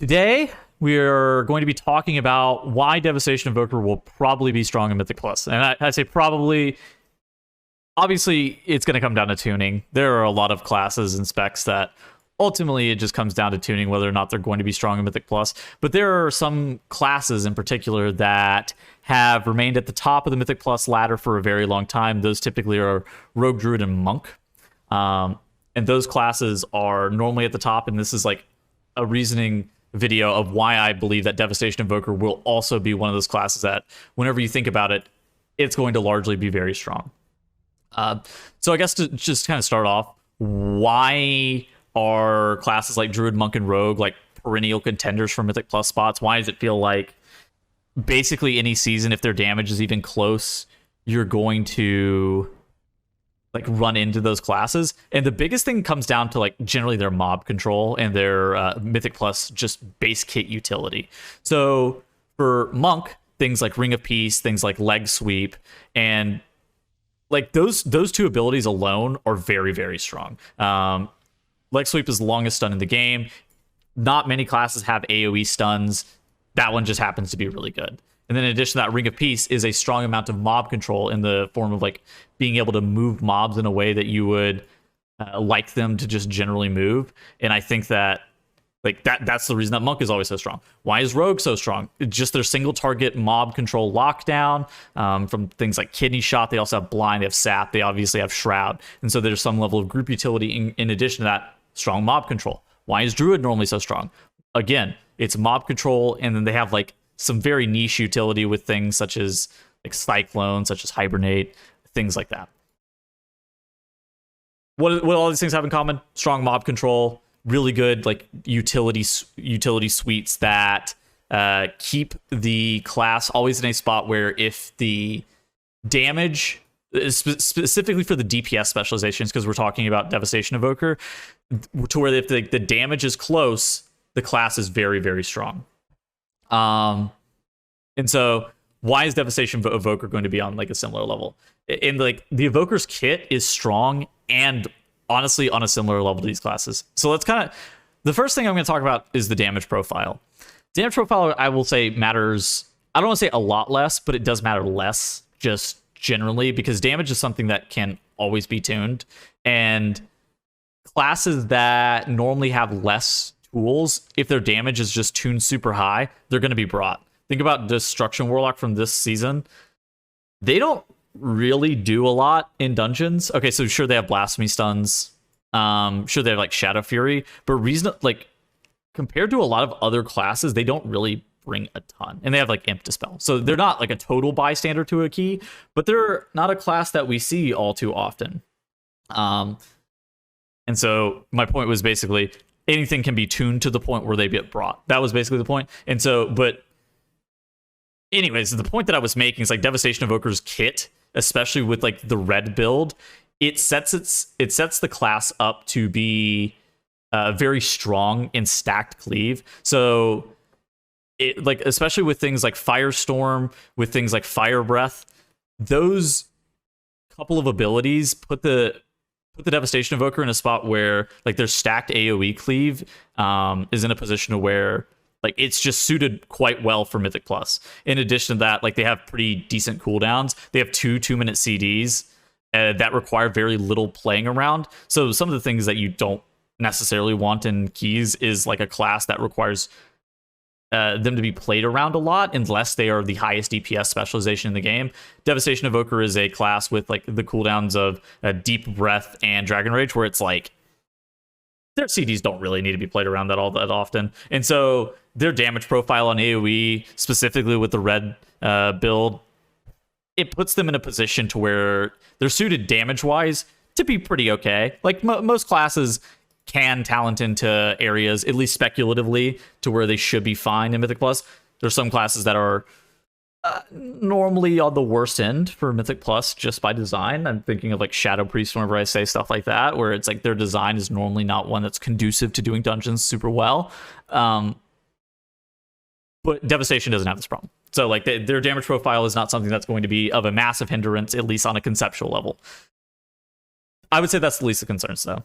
Today, we are going to be talking about why Devastation Evoker will probably be strong in Mythic Plus. And I say probably, obviously, it's going to come down to tuning. There are a lot of classes and specs that ultimately it just comes down to tuning whether or not they're going to be strong in Mythic Plus. But there are some classes in particular that have remained at the top of the Mythic Plus ladder for a very long time. Those typically are Rogue, Druid, and Monk. And those classes are normally at the top, and this is like a reasoning video of why I believe that Devastation Evoker will also be one of those classes that, whenever you think about it, it's going to largely be very strong. So I guess to just kind of start off, why are classes like Druid, Monk, and Rogue like perennial contenders for Mythic Plus spots? Why does it feel like basically any season, if their damage is even close, you're going to like run into those classes? And the biggest thing comes down to like generally their mob control and their Mythic Plus just base kit utility. So for Monk, things like Ring of Peace, things like Leg Sweep, and like those two abilities alone are very, very strong. Leg Sweep is the longest stun in the game. Not many classes have AoE stuns. That one just happens to be really good. And then in addition to that, Ring of Peace is a strong amount of mob control in the form of like being able to move mobs in a way that you would like them to just generally move. And I think that like that's the reason that Monk is always so strong. Why is Rogue so strong? It's just their single target mob control lockdown from things like Kidney Shot. They also have Blind, they have Sap, they obviously have Shroud. And so there's some level of group utility in addition to that strong mob control. Why is Druid normally so strong? Again, it's mob control, and then they have like some very niche utility with things such as like Cyclone, such as Hibernate, things like that. What all these things have in common? Strong mob control, really good like utility suites that keep the class always in a spot where if the damage, specifically for the DPS specializations, because we're talking about Devastation Evoker, to where if the damage is close, the class is very, very strong. And so why is Devastation Evoker going to be on like a similar level? And like the Evoker's kit is strong and honestly on a similar level to these classes. So let's kind of, the first thing I'm going to talk about is the damage profile. Damage profile, I will say, matters, I don't want to say a lot less, but it does matter less just generally, because damage is something that can always be tuned. And classes that normally have less tools, if their damage is just tuned super high, they're going to be brought. Think about Destruction Warlock from this season. They don't really do a lot in dungeons. Okay, so sure they have Blasphemy stuns. Sure they have like Shadow Fury, but like compared to a lot of other classes, they don't really bring a ton. And they have like Imp Dispel. So they're not like a total bystander to a key, but they're not a class that we see all too often. And so my point was basically anything can be tuned to the point where they get brought. That was basically the point. And so, but anyways, the point that I was making is like Devastation Evoker's kit, especially with like the red build, it sets the class up to be very strong in stacked cleave. So it like, especially with things like Firestorm, with things like Fire Breath, those couple of abilities put the Devastation Evoker in a spot where like their stacked AoE cleave is in a position where like it's just suited quite well for Mythic Plus. In addition to that, like they have pretty decent cooldowns. They have 2-minute CDs that require very little playing around. So some of the things that you don't necessarily want in keys is like a class that requires them to be played around a lot unless they are the highest DPS specialization in the game. Devastation Evoker is a class with like the cooldowns of Deep Breath and Dragon Rage, where it's like their CDs don't really need to be played around that often. And so their damage profile on AoE, specifically with the red build, it puts them in a position to where they're suited damage-wise to be pretty okay. Like most classes can talent into areas, at least speculatively, to where they should be fine in Mythic Plus. There's some classes that are normally on the worst end for Mythic Plus just by design. I'm thinking of like Shadow Priest whenever I say stuff like that, where it's like their design is normally not one that's conducive to doing dungeons super well. But Devastation doesn't have this problem. So like their damage profile is not something that's going to be of a massive hindrance, at least on a conceptual level. I would say that's the least of concerns, though.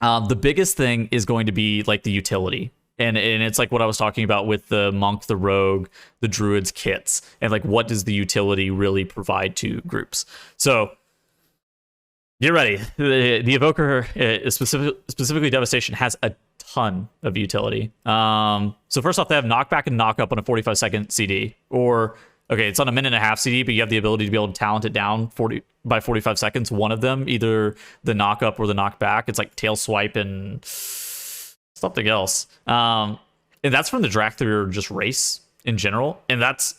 The biggest thing is going to be like the utility. And it's like what I was talking about with the monk, the rogue, the druid's kits, and like what does the utility really provide to groups. So get ready. The evoker, specifically Devastation, has a ton of utility. So first off, they have knockback and knockup on a 45-second CD, or okay, it's on a minute and a half CD, but you have the ability to be able to talent it down by 45 seconds. One of them, either the knockup or the knockback. It's like tail swipe and something else. And that's from the Drakthir just race in general, and that's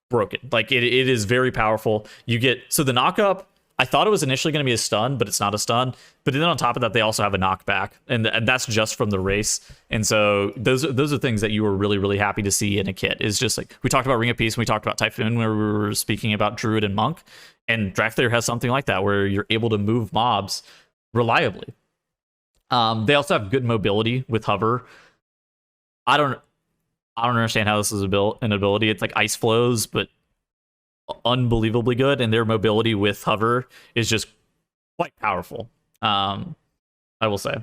broken. Like it is very powerful. You get, so the knockup, I thought it was initially going to be a stun, but it's not a stun. But then on top of that, they also have a knockback, and that's just from the race. And so those are things that you were really, really happy to see in a kit. Is just like we talked about Ring of Peace, and we talked about Typhoon, where we were speaking about Druid and Monk, and Drakthir has something like that, where you're able to move mobs reliably. They also have good mobility with Hover. I don't understand how this is an ability. It's like ice flows, but unbelievably good, and their mobility with Hover is just quite powerful. I will say.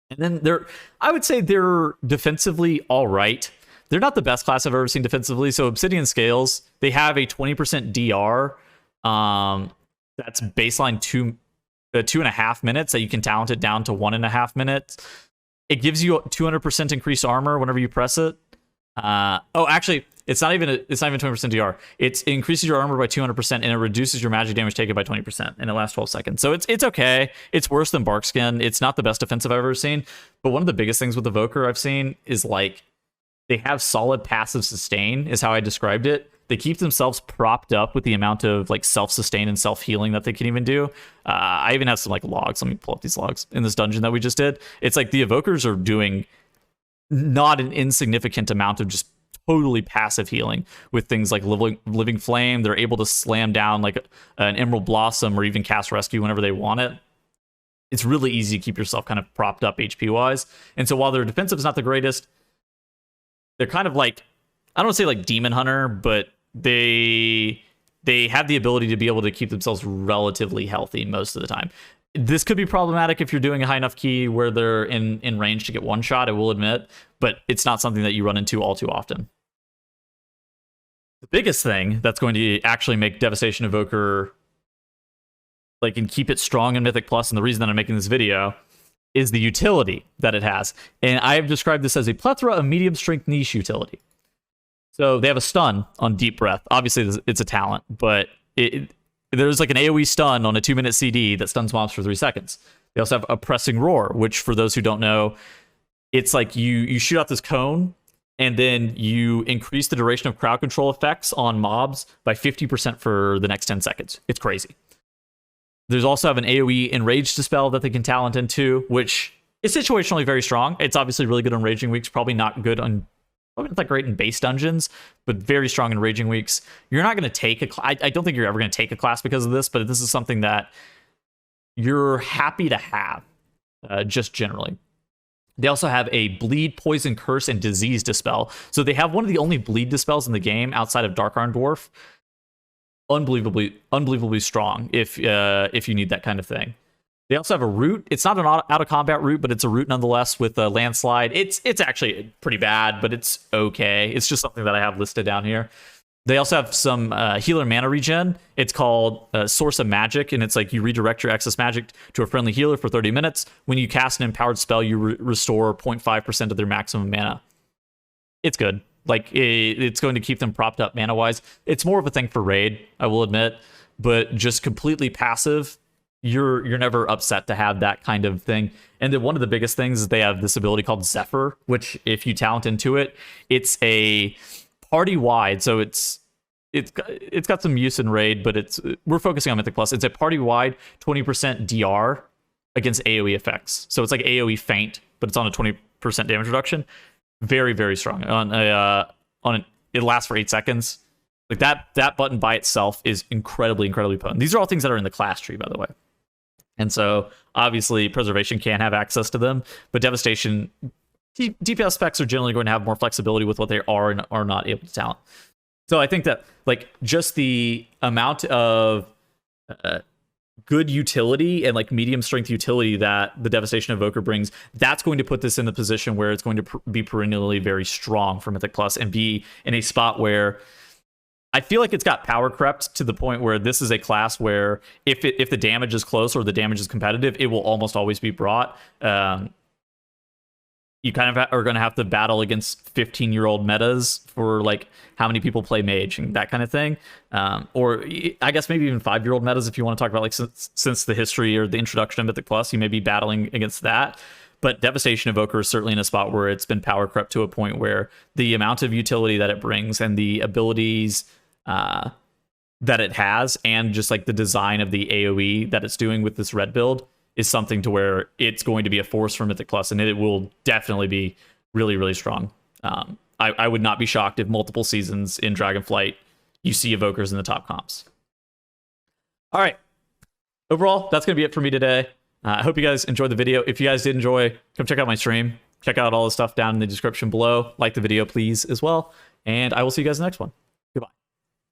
And then I would say they're defensively all right. They're not the best class I've ever seen defensively. So Obsidian Scales, they have a 20% DR. That's baseline 2.5 minutes that you can talent it down to 1.5 minutes. It gives you 200% increased armor whenever you press it. Actually, it's not even 20% DR. It increases your armor by 200%, and it reduces your magic damage taken by 20%, and it lasts 12 seconds. So it's okay. It's worse than Barkskin. It's not the best defensive I've ever seen. But one of the biggest things with Evoker I've seen is like they have solid passive sustain, is how I described it. They keep themselves propped up with the amount of like self-sustain and self-healing that they can even do. I even have some like logs. Let me pull up these logs in this dungeon that we just did. It's like the Evokers are doing not an insignificant amount of just totally passive healing with things like living flame. They're able to slam down like an Emerald Blossom or even cast rescue whenever they want it. It's really easy to keep yourself kind of propped up HP wise. And so while their defensive is not the greatest, they're kind of like, I don't want to say like Demon Hunter, but they have the ability to be able to keep themselves relatively healthy most of the time. This could be problematic if you're doing a high enough key where they're in range to get one shot, I will admit, but it's not something that you run into all too often. The biggest thing that's going to actually make Devastation Evoker like and keep it strong in Mythic Plus, and the reason that I'm making this video, is the utility that it has. And I have described this as a plethora of medium strength niche utility. So they have a stun on Deep Breath. Obviously, it's a talent, but there's like an AoE stun on a 2-minute CD that stuns mobs for 3 seconds. They also have a Pressing Roar, which for those who don't know, it's like you shoot out this cone, and then you increase the duration of crowd control effects on mobs by 50% for the next 10 seconds. It's crazy. There's also have an AoE Enraged Dispel that they can talent into, which is situationally very strong. It's obviously really good on Raging Weeks, probably not that great in base dungeons, but very strong in Raging Weeks. You're not going to take I don't think you're ever going to take a class because of this, but this is something that you're happy to have, just generally. They also have a Bleed, Poison, Curse, and Disease Dispel. So they have one of the only Bleed Dispels in the game outside of Dark Iron Dwarf. Unbelievably strong if you need that kind of thing. They also have a root. It's not an out of combat root, but it's a root nonetheless with a landslide. It's actually pretty bad, but it's okay. It's just something that I have listed down here. They also have some healer mana regen. It's called Source of Magic, and it's like you redirect your excess magic to a friendly healer for 30 minutes. When you cast an empowered spell, you restore 0.5% of their maximum mana. It's good. Like, it's going to keep them propped up mana-wise. It's more of a thing for raid, I will admit, but just completely passive, you're never upset to have that kind of thing. And then one of the biggest things is they have this ability called Zephyr, which if you talent into it, it's a party-wide, so it's got some use in raid, but we're focusing on Mythic Plus. It's a party-wide 20% DR against AoE effects. So it's like AoE Feint, but it's on a 20% damage reduction. Very, very strong. It lasts for 8 seconds. Like that button by itself is incredibly potent. These are all things that are in the class tree, by the way. And so obviously Preservation can have access to them, but Devastation DPS specs are generally going to have more flexibility with what they are and are not able to talent. So I think that like just the amount of good utility and like medium strength utility that the Devastation Evoker brings, that's going to put this in the position where it's going to be perennially very strong for Mythic Plus and be in a spot where I feel like it's got power crept to the point where this is a class where if the damage is close or the damage is competitive, it will almost always be brought. You kind of are going to have to battle against 15-year-old metas for like how many people play mage and that kind of thing. Or I guess maybe even 5-year-old metas if you want to talk about like since the history or the introduction of Mythic Plus, you may be battling against that. But Devastation Evoker is certainly in a spot where it's been power crept to a point where the amount of utility that it brings and the abilities that it has, and just like the design of the AoE that it's doing with this red build, is something to where it's going to be a force for Mythic Plus, and it will definitely be really, really strong. I would not be shocked if multiple seasons in Dragonflight you see Evokers in the top comps. All right. Overall, that's going to be it for me today. I hope you guys enjoyed the video. If you guys did enjoy, come check out my stream. Check out all the stuff down in the description below. Like the video, please, as well. And I will see you guys in the next one.